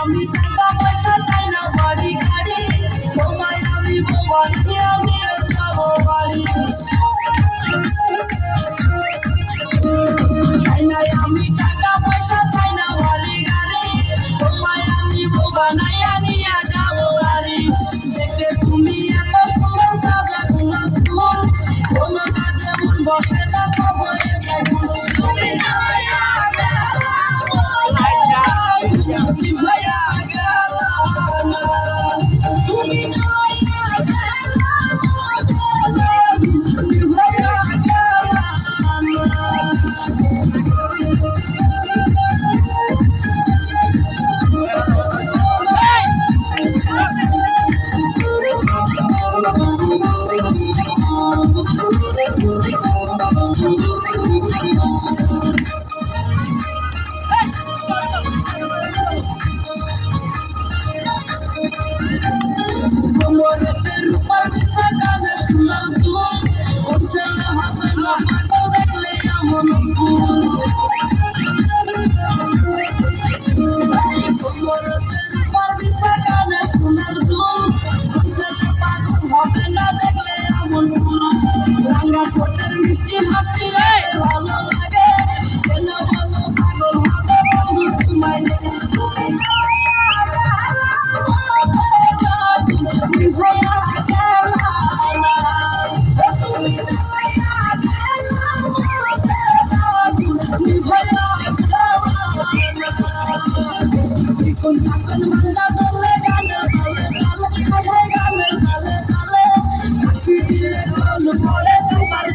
আমি টাকা পয়সা চাই না বাড়ি গাড়ি, তোমায় আমি মোবাইল নিয়ে যাবো বাড়ি। আমি টাকা পয়সা চাই না বাড়ি গাড়ি, তোমায় আমি মোবাইল নিয়ে যাবো বাড়ি। দেখে তুমি এত সুন্দর তাজা গোলাপ ফুল, কোনো কাজে মন বসে না সব হয়ে যায় ভুল। তুমি মিষ্টি হাসি ভালো লাগে, ভালো পাগল হবে বন্ধু তোমায় দেখে। Pore, tu par